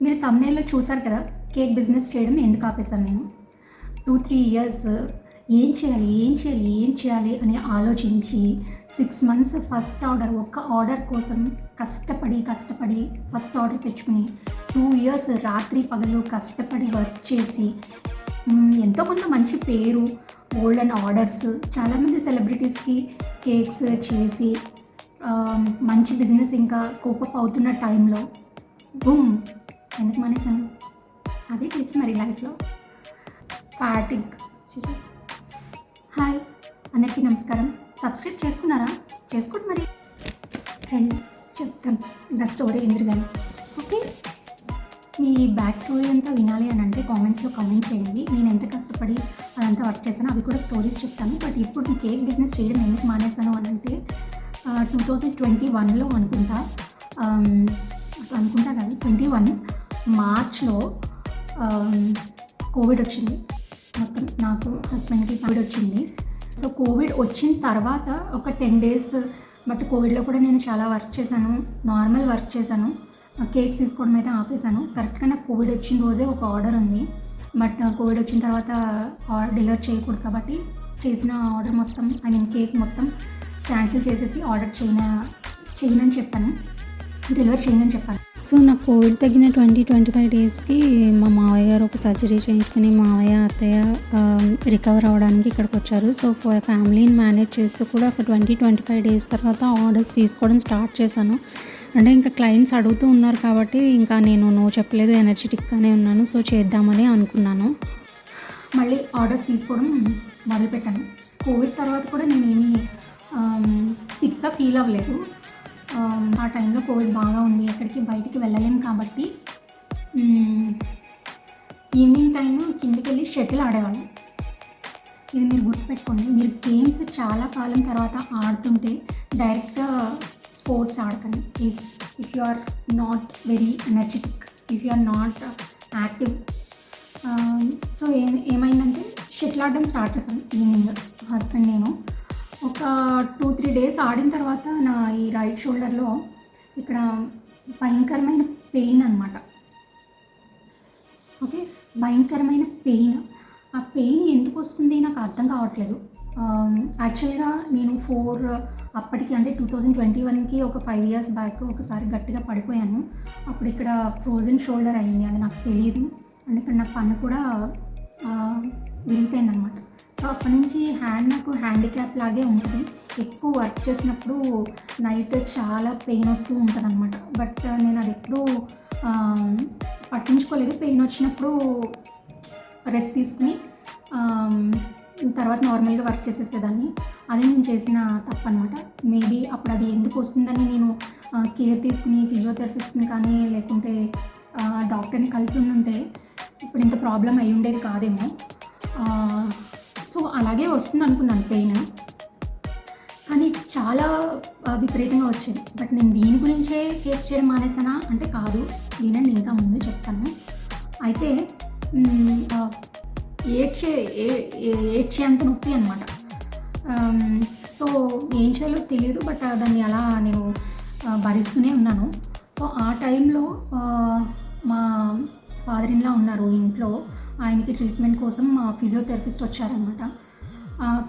మీరు థంబ్‌నెయిల్‌లో చూసారు కదా! కేక్ బిజినెస్ చేయడం ఎందుకు ఆపేసాను నేను. 2, 3 ఇయర్స్ ఏం చేయాలి అని ఆలోచించి 6 మంత్స్ ఒక్క ఆర్డర్ కోసం కష్టపడి ఫస్ట్ ఆర్డర్ తెచ్చుకుని 2 ఇయర్స్ రాత్రి పగలు కష్టపడి వర్క్ చేసి ఎంతో కొంత మంచి పేరు, గోల్డెన్ ఆర్డర్స్, చాలామంది సెలబ్రిటీస్‌కి కేక్స్ చేసి మంచి బిజినెస్ ఇంకా కోపప్ అవుతున్న టైంలో బూమ్! ఎందుకు మానేశాను? అదే ట్విస్ట్ మరి లైఫ్‌లో. ఫాటిగ్. హాయ్, అందరికీ నమస్కారం. సబ్స్క్రైబ్ చేసుకున్నారా? చేసుకోండి మరి. రండి చెప్తాను ద స్టోరీ ఎందుకుగాని. ఓకే, మీ బ్యాక్ స్టోరీ అంతా వినాలి అని అంటే కామెంట్స్లో కామెంట్ చేయండి. నేను ఎంత కష్టపడి అదంతా వర్క్ చేశానో అవి కూడా స్టోరీస్ చెప్తాను. బట్ ఇప్పుడు కేక్ బిజినెస్ చేయడం ఎందుకు మానేశాను అని అంటే 2021లో అనుకుంటా కాదు 21 మార్చ్లో కోవిడ్ వచ్చింది. మొత్తం నాకు హస్బెండ్కి కోవిడ్ వచ్చింది. సో కోవిడ్ వచ్చిన తర్వాత ఒక 10 డేస్, బట్ కోవిడ్లో కూడా నేను చాలా వర్క్ చేశాను, నార్మల్ వర్క్ చేశాను. కేక్స్ తీసుకోవడం అయితే ఆపేశాను. కరెక్ట్గా నాకు కోవిడ్ వచ్చిన రోజే ఒక ఆర్డర్ ఉంది. బట్ కోవిడ్ వచ్చిన తర్వాత డెలివర్ చేయకూడదు కాబట్టి చేసిన ఆర్డర్ మొత్తం కేక్ మొత్తం క్యాన్సిల్ చేసేసి ఆర్డర్ చేయనని చెప్పాను, డెలివర్ చేయనని చెప్పాను. సో నాకు కోవిడ్ తగ్గిన 20-25 డేస్కి మా మావయ్య గారు ఒక సర్జరీ చేయించుకుని మావయ్య అత్తయ్య రికవర్ అవ్వడానికి ఇక్కడికి వచ్చారు. సో ఫ్యామిలీని మేనేజ్ చేస్తూ కూడా ఒక 20-25 డేస్ తర్వాత ఆర్డర్స్ తీసుకోవడం స్టార్ట్ చేశాను. అంటే ఇంకా క్లయింట్స్ అడుగుతూ ఉన్నారు కాబట్టి ఇంకా నేను నో చెప్పలేదు, ఎనర్జెటిక్గానే ఉన్నాను. సో చేద్దామని అనుకున్నాను. మళ్ళీ ఆర్డర్స్ తీసుకోవడం మొదలుపెట్టాను. కోవిడ్ తర్వాత కూడా నేనేమి సిక్గా ఫీల్ అవ్వలేదు. ఆ టైంలో కోవిడ్ బాగా ఉంది, ఎక్కడికి బయటికి వెళ్ళలేము కాబట్టి ఈవినింగ్ టైము కిందికి వెళ్ళి షటిల్ ఆడేవాళ్ళం. ఇది మీరు గుర్తుపెట్టుకోండి. మీరు గేమ్స్ చాలా కాలం తర్వాత ఆడుతుంటే డైరెక్ట్గా స్పోర్ట్స్ ఆడకండి please. If you are not very energetic, if you are not active. So ఏమైందంటే షటిల్ ఆడడం స్టార్ట్ చేశాను ఈవినింగ్, హస్బెండ్ నేను. ఒక 2-3 డేస్ ఆడిన తర్వాత నా ఈ రైట్ షోల్డర్లో ఇక్కడ భయంకరమైన పెయిన్ అనమాట. ఓకే, భయంకరమైన పెయిన్. ఆ పెయిన్ ఎందుకు వస్తుంది నాకు అర్థం కావట్లేదు. యాక్చువల్గా నేను అప్పటికి అంటే 2021కి ఒక 5 ఇయర్స్ బ్యాక్ ఒకసారి గట్టిగా పడిపోయాను. అప్పుడు ఇక్కడ ఫ్రోజన్ షోల్డర్ అయింది, అది నాకు తెలియదు. అండ్ ఇక్కడ నా పన్ను కూడా విరిగిపోయింది అనమాట. సో అప్పటి నుంచి నాకు హ్యాండిక్యాప్ లాగే ఉంటుంది. ఎక్కువ వర్క్ చేసినప్పుడు నైట్ చాలా పెయిన్ వస్తూ ఉంటుంది అనమాట. బట్ నేను అది ఎప్పుడూ పట్టించుకోలేదు. పెయిన్ వచ్చినప్పుడు రెస్ట్ తీసుకుని తర్వాత నార్మల్గా వర్క్ చేసేసేదాన్ని. అది నేను చేసిన తప్పు అనమాట. మేబీ అప్పుడు అది ఎందుకు వస్తుందని నేను కేర్ తీసుకుని ఫిజియోథెరపిస్ట్ని కానీ లేకుంటే డాక్టర్ని కలిసి ఉంటే ఇప్పుడు ఇంత ప్రాబ్లం అయి ఉండేది కాదేమో. సో అలాగే వస్తుంది అనుకున్నాను పెయిన్, కానీ చాలా విపరీతంగా వచ్చేది. బట్ నేను దీని గురించే కేక్స్ చేయడం మానేసానా అంటే కాదు, దీనండి ఇంకా ముందు చెప్తాను. అయితే ఏడ్చేంత నొప్పి అనమాట. సో ఏం చేయాలో తెలియదు, బట్ దాన్ని అలా నేను భరిస్తూనే ఉన్నాను. సో ఆ టైంలో మా ఫాదర్ ఇన్ లా ఉన్నారు ఇంట్లో, ఆయనకి ట్రీట్మెంట్ కోసం ఫిజియోథెరపిస్ట్ వచ్చారనమాట.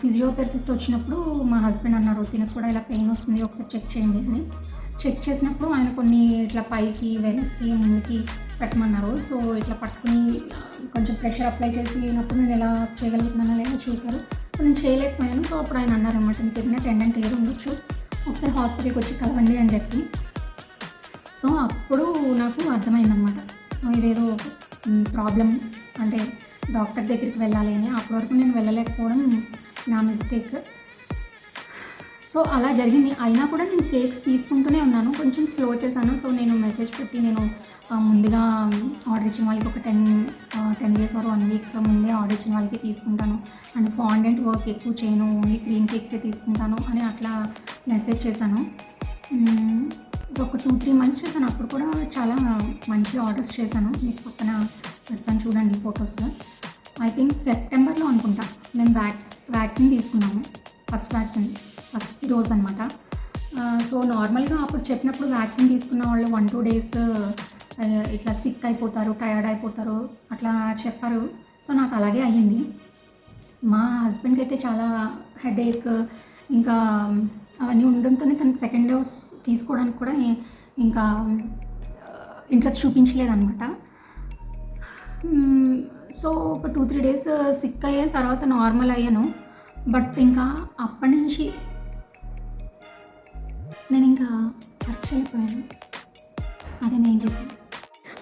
ఫిజియోథెరపిస్ట్ వచ్చినప్పుడు మా హస్బెండ్ అన్నారు, తినకు కూడా ఇలా పెయిన్ వస్తుంది, ఒకసారి చెక్ చేయండి అని. చెక్ చేసినప్పుడు ఆయన కొన్ని ఇట్లా పైకి వెనక్కి ముందుకి పెట్టమన్నారు. సో ఇట్లా పట్టుకుని కొంచెం ప్రెషర్ అప్లై చేసినప్పుడు నేను ఎలా చేయగలుగుతున్నానో లేదో చూశారు. సో నేను చేయలేకపోయాను. సో అప్పుడు ఆయన అన్నారనమాట, మీకు ఏదైనా టెండెంట్ ఏదో ఉండొచ్చు, ఒకసారి హాస్పిటల్కి వచ్చి కలవండి అని చెప్పి. సో అప్పుడు నాకు అర్థమైందనమాట, సో ఇదేదో ప్రాబ్లం, అంటే డాక్టర్ దగ్గరికి వెళ్ళాలి అని. అప్పటి వరకు నేను వెళ్ళలేకపోవడం నా మిస్టేక్. సో అలా జరిగింది. అయినా కూడా నేను కేక్స్ తీసుకుంటూనే ఉన్నాను, కొంచెం స్లో చేశాను. సో నేను మెసేజ్ పెట్టి నేను ముందుగా ఆర్డర్ ఇచ్చిన వాళ్ళకి ఒక 10 డేస్ ఆర్ 1 వీక్ ముందే ఆర్డర్ ఇచ్చిన వాళ్ళకి తీసుకుంటాను. అండ్ ఫాండెంట్ వర్క్ ఎక్కువ చేయను, ఓన్లీ క్రీమ్ కేక్సే తీసుకుంటాను అని అట్లా మెసేజ్ చేశాను. సో ఒక 2-3 మంత్స్ చేశాను. అప్పుడు కూడా చాలా మంచి ఆర్డర్స్ చేశాను. మీకు పక్కన పెడతాను చూడండి ఫొటోస్. ఐ థింక్ సెప్టెంబర్లో అనుకుంటా నేను వ్యాక్సిన్ తీసుకున్నాను, ఫస్ట్ డోస్ అనమాట. సో నార్మల్గా అప్పుడు చెప్పినప్పుడు వ్యాక్సిన్ తీసుకున్న వాళ్ళు 1-2 డేస్ ఇట్లా సిక్ అయిపోతారు, టయర్డ్ అయిపోతారు అట్లా చెప్పారు. సో నాకు అలాగే అయ్యింది. మా హస్బెండ్కి అయితే చాలా హెడేక్ ఇంకా అవన్నీ ఉండడంతోనే తనకి సెకండ్ డోస్ తీసుకోవడానికి కూడా ఇంకా ఇంట్రెస్ట్ చూపించలేదన్నమాట. సో ఒక 2-3 డేస్ సిక్ అయ్యాను, తర్వాత నార్మల్ అయ్యాను. బట్ ఇంకా అప్పటి నుంచి నేను ఇంకా వర్క్ చేయకపోయాను. అదే మెయిన్ రీజన్.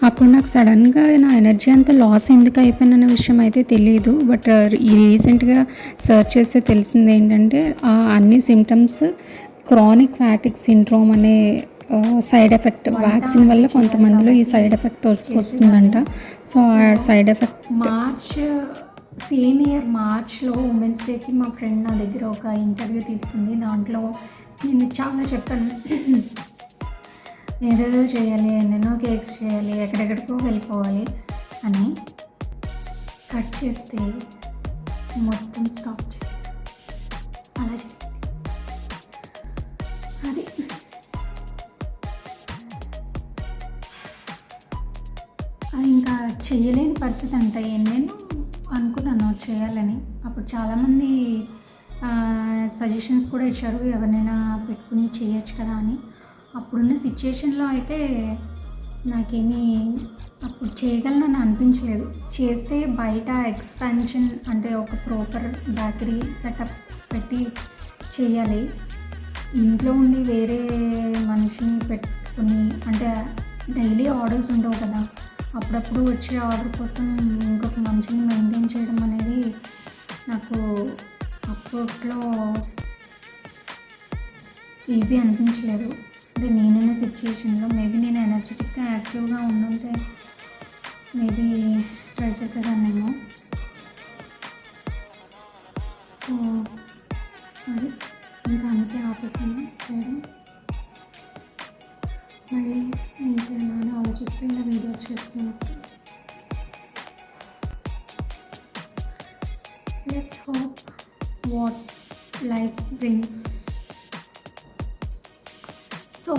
అప్పుడు నాకు సడన్గా నా ఎనర్జీ అంతా లాస్ ఎందుకు అయిపోయిన విషయం అయితే తెలియదు. బట్ ఈ రీసెంట్గా సర్చ్ చేస్తే తెలిసింది ఏంటంటే అన్ని సిమ్టమ్స్ క్రానిక్ ఫ్యాటిక్ సిండ్రోమ్ అనే సైడ్ ఎఫెక్ట్, వ్యాక్సిన్ వల్ల కొంతమందిలో ఈ సైడ్ ఎఫెక్ట్ వస్తుందంట. సో ఆ సైడ్ ఎఫెక్ట్ సేమ్ ఇయర్ మార్చ్లో ఉమెన్స్ డేకి మా ఫ్రెండ్ నా దగ్గర ఒక ఇంటర్వ్యూ తీసుకుంది. దాంట్లో నేను చాలా చెప్పాను, ఏదేదో చేయాలి, ఎన్నెన్నో కేక్స్ చేయాలి, ఎక్కడెక్కడికో వెళ్ళిపోవాలి అని. కట్ చేస్తే మొత్తం స్టాప్ చేసేసాను. అలా జరిగింది. అది ఇంకా చేయలేని పరిస్థితి అంట. ఎన్నెన్నో అనుకున్నాను చేయాలని. అప్పుడు చాలామంది సజెషన్స్ కూడా ఇచ్చారు, ఎవరినైనా పెట్టుకుని చేయొచ్చు కదా అని. అప్పుడున్న సిచ్యుయేషన్లో అయితే నాకేమీ అప్పుడు చేయగలనని అనిపించలేదు. చేస్తే బయట ఎక్స్పాన్షన్ అంటే ఒక ప్రాపర్ బేకరీ సెటప్ పెట్టి చేయాలి. ఇంట్లో ఉండి వేరే మనిషిని పెట్టుకుని అంటే డైలీ ఆర్డర్స్ ఉండవు కదా, అప్పుడప్పుడు వచ్చే ఆర్డర్ కోసం ఇంకొక మనిషిని మెయింటైన్ చేయడం అనేది నాకు అప్పట్లో ఈజీ అనిపించలేదు. అంటే నేనున్న సిచ్యుయేషన్లో మేబీ నేను ఎనర్జెటిక్గా యాక్టివ్గా ఉండుంటే మేబీ ట్రై చేసేదాన్నేమో. సో అది ఇంకా అందుకే ఆపేసాను చేయడం. మళ్ళీ ఏం చేయాలో అని ఆలోచిస్తూ ఇలా వీడియోస్ చేస్తున్నాను. Let's hope what life brings. So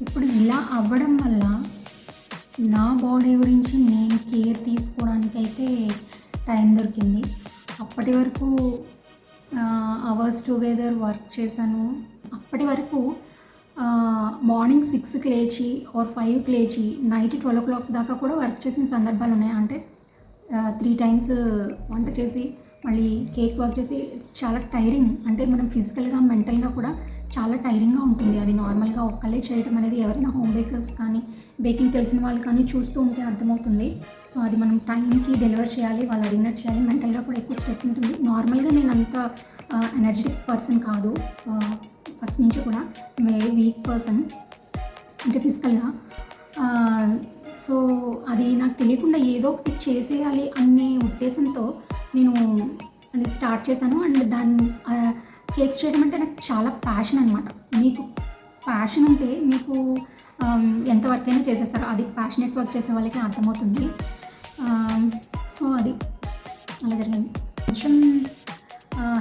ఇప్పుడు ఇలా అవ్వడం వల్ల నా బాడీ గురించి నేను కేర్ తీసుకోవడానికైతే టైం దొరికింది. అప్పటి వరకు అవర్స్ టుగెదర్ వర్క్ చేశాను. అప్పటి వరకు మార్నింగ్ 6కి లేచి ఆర్ 5కి లేచి నైట్ 12 o'clock దాకా కూడా వర్క్ చేసిన సందర్భాలు ఉన్నాయి. అంటే 3 times వంట చేసి మళ్ళీ కేక్ వర్క్ చేసి ఇట్స్ చాలా టైరింగ్. అంటే మనం ఫిజికల్గా మెంటల్గా కూడా చాలా టైరింగ్గా ఉంటుంది. అది నార్మల్గా ఒక్కళ్ళే చేయడం అనేది ఎవరైనా హోమ్ బేకర్స్ కానీ బేకింగ్ తెలిసిన వాళ్ళు కానీ చూస్తూ ఉంటే అర్థమవుతుంది. సో అది మనం టైంకి డెలివర్ చేయాలి, వాళ్ళు అడిగినట్టు చేయాలి. మెంటల్గా కూడా ఎక్కువ స్ట్రెస్ ఉంటుంది. నార్మల్గా నేను అంత ఎనర్జెటిక్ పర్సన్ కాదు, ఫస్ట్ నుంచి కూడా వెరీ వీక్ పర్సన్ అంటే ఫిజికల్గా. సో అది నాకు తెలియకుండా ఏదో ఒకటి చేసేయాలి అనే ఉద్దేశంతో నేను అది స్టార్ట్ చేశాను. అండ్ దాన్ని కేక్స్ చేయడం అంటే నాకు చాలా ప్యాషన్ అనమాట. మీకు ప్యాషన్ ఉంటే మీకు ఎంత వర్క్ అయినా చేసేస్తారు. అది ప్యాషనేట్ వర్క్ చేసే వాళ్ళకి అర్థమవుతుంది. సో అది అలా జరిగింది. కొంచెం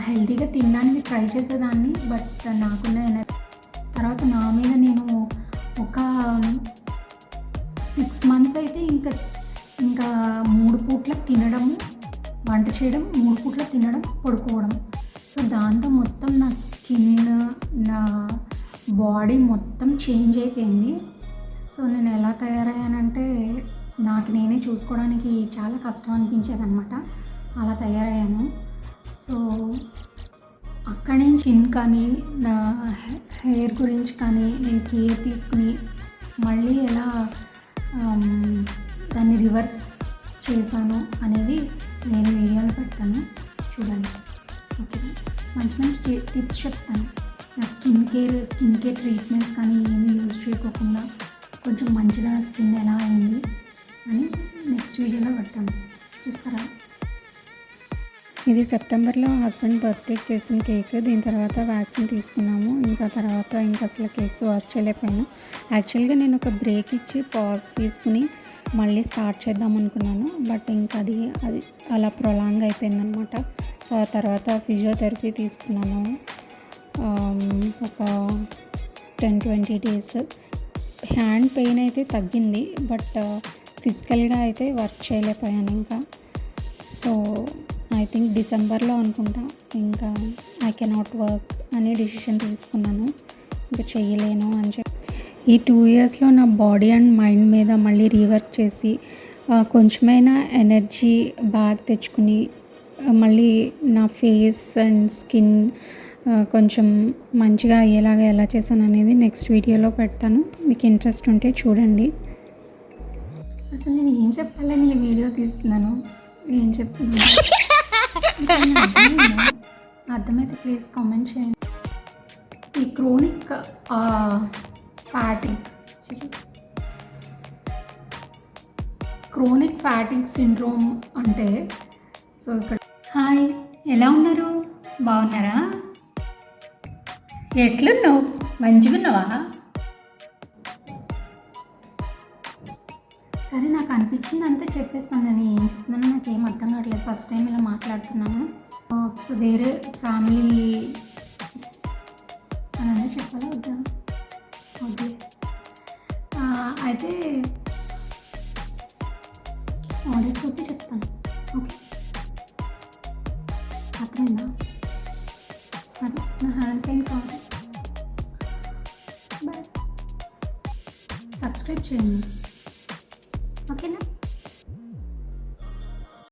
హెల్తీగా తినడానికి ట్రై చేసేదాన్ని. బట్ నాకున్న తర్వాత నా మీద నేను ఒక 6 months అయితే ఇంకా 3 పూట్ల తినడము, వంట చేయడం, 3 పూట్ల తినడం, పడుకోవడం. సో దాంతో మొత్తం నా స్కిన్, నా బాడీ మొత్తం చేంజ్ అయిపోయింది. సో నేను ఎలా తయారయ్యానంటే నాకు నేనే చూసుకోవడానికి చాలా కష్టం అనిపించేది అనమాట. అలా తయారయ్యాను. సో అక్కడి నుంచి స్కిన్ కానీ నా హెయిర్ గురించి కానీ నేను కేర్ తీసుకుని మళ్ళీ ఎలా దాన్ని రివర్స్ చేశాను అనేది నేను వీడియోలో పెడతాను, చూడండి. ఓకే, మంచి టిప్స్ చెప్తాను. నా స్కిన్ కేర్ ట్రీట్మెంట్స్ కానీ ఏమీ యూజ్ చేయకోకుండా కొంచెం మంచిగా స్కిన్ ఎలా అయింది అని నెక్స్ట్ వీడియోలో పెడతాను, చూస్తారా. ఇది సెప్టెంబర్లో హస్బెండ్ బర్త్డేకి చేసిన కేక్. దీని తర్వాత వ్యాక్సిన్ తీసుకున్నాము. ఇంకా తర్వాత అసలు కేక్స్ వర్క్ చేయలేకపోయాను. యాక్చువల్గా నేను ఒక బ్రేక్ ఇచ్చి పాజ్ తీసుకుని మళ్ళీ స్టార్ట్ చేద్దాం అనుకున్నాను. బట్ ఇంకా అది అలా ప్రొలాంగ్ అయిపోయిందనమాట. సో ఆ తర్వాత ఫిజియోథెరపీ తీసుకున్నాను ఒక 10-20 days. హ్యాండ్ పెయిన్ అయితే తగ్గింది, బట్ ఫిజికల్గా అయితే వర్క్ చేయలేకపోయాను ఇంకా. సో ఐ థింక్ డిసెంబర్లో అనుకుంటా ఇంకా ఐ కెనాట్ వర్క్ అనే డిసిషన్ తీసుకున్నాను, ఇంకా చెయ్యలేను అని చెప్పి. ఈ 2 ఇయర్స్లో నా బాడీ అండ్ మైండ్ మీద మళ్ళీ రీవర్క్ చేసి కొంచెమైనా ఎనర్జీ బ్యాక్ తెచ్చుకుని మళ్ళీ నా ఫేస్ అండ్ స్కిన్ కొంచెం మంచిగా అయ్యేలాగా ఎలా చేశాను అనేది నెక్స్ట్ వీడియోలో పెడతాను. మీకు ఇంట్రెస్ట్ ఉంటే చూడండి. అసలు నేను ఏం చెప్పాలని ఈ వీడియో తీస్తున్నాను, ఏం చెప్తున్నాను అర్థమైతే ప్లీజ్ కామెంట్ చేయండి. ఈ క్రోనిక్ ఫ్యాటిక్ సిండ్రోమ్ అంటే, సో ఇక్కడ హాయ్, ఎలా ఉన్నారు? బాగున్నారా? ఎట్లున్నావు? మంచిగున్నావా? సరే, నాకు అనిపించింది అంతా చెప్పేస్తాను. నేను ఏం చెప్తున్నానో నాకు ఏం అర్థం కావట్లేదు, ఫస్ట్ టైం ఇలా మాట్లాడుతున్నాను. ఇప్పుడు వేరే ఫ్యామిలీ అని చెప్పాలా వద్దా? ఓకే, అయితే ఆర్డర్స్ వస్తే చెప్తాను. ఓకే, అర్థమైందా? అది నా హ్యాండ్ పెయిన్ కావాలి. బాయ్, సబ్స్క్రైబ్ చేయండి.